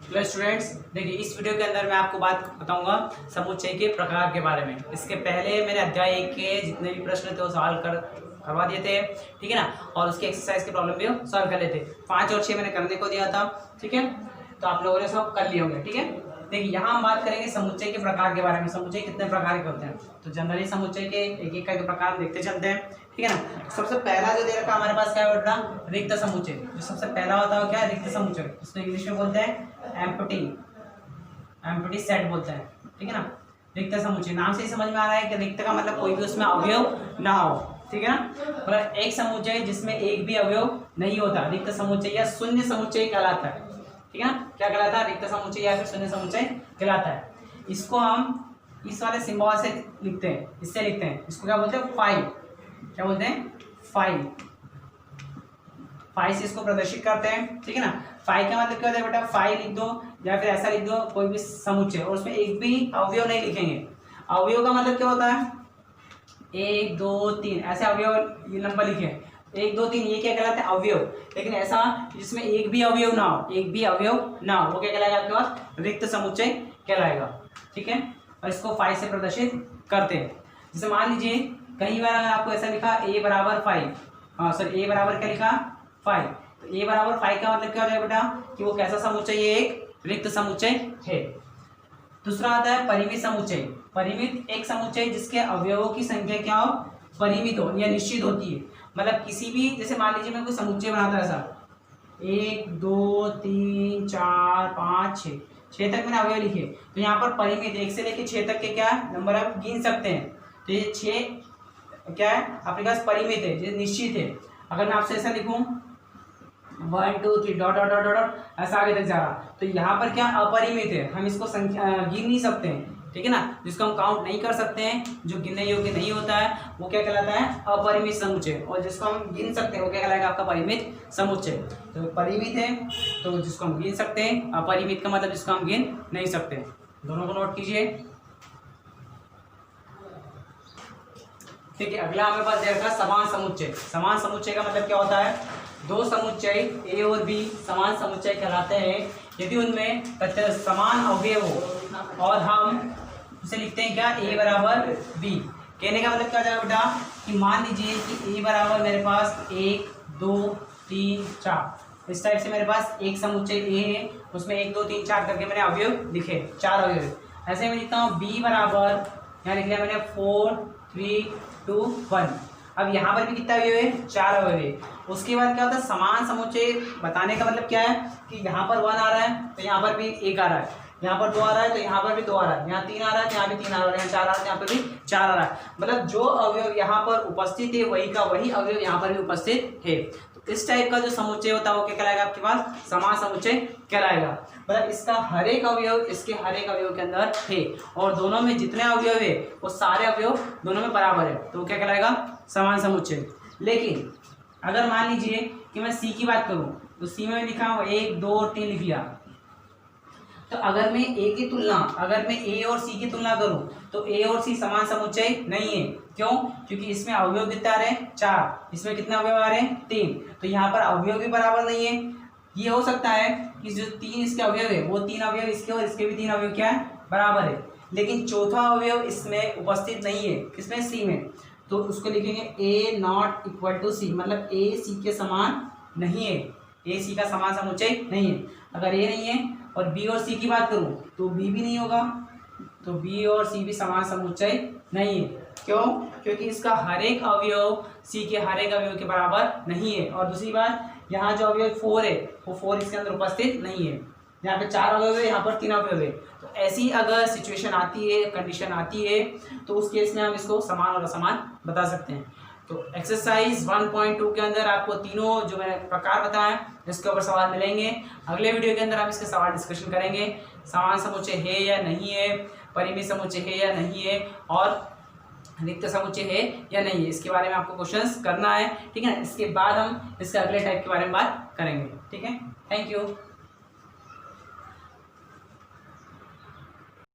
Hello students, देखिए इस video के अंदर मैं आपको बात बताऊंगा समुच्चय के प्रकार के बारे में। इसके पहले मैंने अध्याय 1 के जितने भी प्रश्न थे वो सॉल्व करवा दिए थे, ठीक है ना। और उसके एक्सरसाइज के प्रॉब्लम भी सॉल्व कर लेते। 5 और 6 मैंने करने को दिया था, ठीक है। तो आप लोगों ने सब कर लिए होंगे, ठीक है। देखिए यहाँ हम बात करेंगे समुच्चय के प्रकार के बारे में। समुच्चय कितने प्रकार के होते हैं, तो जनरली समुच्चय के एक एक का प्रकार देखते चलते हैं, ठीक है ना। सबसे पहला जो दे रखा हमारे पास क्या है बेटा, रिक्त समुच्चय। जो सबसे पहला होता है क्या है, रिक्त समुच्चय। इसको इंग्लिश में बोलते हैं एम्प्टी सेट बोलते हैं, ठीक है ना। रिक्त समुच्चय नाम से ही समझ में आ रहा है कि रिक्त का मतलब कोई भी उसमें अवयव ना हो, ठीक है ना। मतलब एक समुच्चय जिसमें एक भी अवयव नहीं होता, रिक्त समुच्चय या शून्य समुच्चय कहलाता है, ठीक है ना। क्या कहलाता है, रिक्त समुच्चय या फिर शून्य समुच्चय कहलाता है। इसको हम इस वाले सिंबल से लिखते हैं, इससे लिखते हैं। इसको क्या बोलते हैं, फाइव। क्या बोलते हैं, फाइव। फाइव से इसको प्रदर्शित करते हैं, ठीक है ना। फाइव का मतलब क्या होता है बेटा, फाइव लिख दो या फिर ऐसा लिख दो कोई भी समुच्चय, और उसमें एक भी अवयव नहीं लिखेंगे। अवयव का मतलब क्या होता है, 1 2 3 ऐसे अवयव, ये नंबर लिखे 1 2 3, ये क्या कहलाता है, अवयव। लेकिन ऐसा जिसमें एक भी अवयव ना हो, एक भी अवयव ना हो, वो क्या कहलाएगा आपके पास, रिक्त समुच्चय कहलाएगा, ठीक है। और इसको 5 से प्रदर्शित करते हैं। जैसे मान लीजिए कई बार अगर आपको ऐसा लिखा a बराबर 5, हाँ सर, a बराबर क्या लिखा, 5, तो a बराबर 5 का मतलब क्या हो जाएगा बेटा कि वो कैसा समुच्चय, एक रिक्त समुच्चय है। दूसरा आता है परिमित समुच्चय। परिमित एक समुच्चय जिसके अवयवों की संख्या क्या हो, परिमित हो या निश्चित होती है। मतलब किसी भी, जैसे मान लीजिए मैं कोई समुच्चय बनाता है ऐसा 1 2 3 4 5 6 तक मैंने अवयव लिखे, तो यहाँ पर परिमित 1 से लेकर 6 तक के क्या नंबर आप गिन सकते हैं। तो ये 6 क्या है आपके पास, परिमित है, ये निश्चित है। अगर मैं आपसे ऐसा लिखूं 1 2 3 डॉट डॉट डॉट डॉट ऐसा आगे तक जा रहा, तो यहाँ पर क्या अपरिमित है, हम इसको संख्या गिन नहीं सकते हैं, ठीक है ना। जिसको हम काउंट नहीं कर सकते हैं, जो गिनने योग्य नहीं होता है, वो क्या कहलाता है, अपरिमित समुच्चय। और जिसको हम गिन सकते हैं वो क्या कहलाएगा, आपका परिमित समुच्चय। तो परिमित है तो जिसको हम गिन सकते हैं, अपरिमित का मतलब जिसको हम गिन नहीं सकते। दोनों को नोट कीजिए, ठीक है। अगला हमारे पास देखा समान समुच्चय। समान समुच्चय का मतलब क्या होता है, दो समुच्चय a और b समान समुच्चय कहलाते हैं यदि उनमें समान अवयव हो और हम उसे लिखते हैं क्या, a बराबर b। कहने का मतलब क्या हो जाएगा बेटा कि मान लीजिए कि a बराबर मेरे पास 1 2 3 4, इस टाइप से मेरे पास एक समुच्चय a है, उसमें 1 2 3 4 करके मैंने अवयव लिखे, 4 अवयव। ऐसे मैं लिखता हूँ b बराबर, यहाँ लिख लिया मैंने 4 3 2 1। अब यहाँ पर भी कितना अवयव है, 4 अवयव है। उसके बाद क्या होता है, समान समुच्चय बताने का मतलब क्या है कि यहाँ पर 1 आ रहा है तो यहाँ पर भी 1 आ रहा है, यहाँ पर 2 आ रहा है तो यहाँ पर भी 2 आ रहा है, यहाँ 3 आ रहा है तो यहाँ भी 3 आ रहा है, यहाँ 4 आ रहा है तो यहाँ पर भी 4 आ रहा है। मतलब जो अवयव यहाँ पर उपस्थित है वही का वही अवयव यहाँ पर भी उपस्थित है। तो इस टाइप का जो समुच्चय होता है वो क्या कहलाएगा, आपके पास समान समुच्चय कहलाएगा। मतलब इसका हर एक अवयव इसके हर एक अवयव के अंदर है, और दोनों में जितने अवयव है वो सारे अवयव दोनों में बराबर है, तो वो क्या कहलाएगा, समान समुच्चय। लेकिन अगर मान लीजिए कि मैं सी की बात करूं, तो सी में लिखा हूं 1 2 और 3 लिख लिया, तो अगर मैं ए की तुलना, अगर मैं ए और सी की तुलना करूं तो ए और सी समान समुच्चय नहीं है। क्यों, क्योंकि इसमें अवयव कितने आ रहे हैं, 4, इसमें कितने अवयव आ रहे हैं, 3, तो यहाँ पर अवयव भी बराबर नहीं है। ये हो सकता है कि जो 3 इसके अवयव है वो 3 अवयव इसके और इसके भी 3 अवयव क्या है, बराबर है, लेकिन चौथा अवयव इसमें उपस्थित नहीं है, किसमें, सी में। तो उसको लिखेंगे ए नॉट इक्वल टू सी, मतलब ए सी के समान नहीं है, ए सी का समान समुच्चय नहीं है। अगर ए नहीं है और बी और सी की बात करूं तो बी भी नहीं होगा, तो बी और सी भी समान समुच्चय नहीं है। क्यों, क्योंकि इसका हर एक अवयव सी के हर एक अवयव के बराबर नहीं है। और दूसरी बात, यहाँ जो अवयव 4 है वो 4 इसके अंदर उपस्थित नहीं है। यहाँ पे 4 अवयव है, यहाँ पर 3 अवयव है। तो ऐसी अगर सिचुएशन आती है, कंडीशन आती है, तो उस केस में हम इसको समान और असमान बता सकते हैं। तो एक्सरसाइज 1.2 के अंदर आपको तीनों जो मैंने प्रकार बताए इसके ऊपर सवाल मिलेंगे। अगले वीडियो के अंदर हम इसके सवाल डिस्कशन करेंगे, समान समुच्चय है या नहीं है, परिमित समुच्चय है या नहीं है, और रिक्त समुच्चय है या नहीं है, इसके बारे में आपको क्वेश्चंस करना है, ठीक है ना। इसके बाद हम इसके अगले टाइप के बारे में बात करेंगे, ठीक है। Thank you.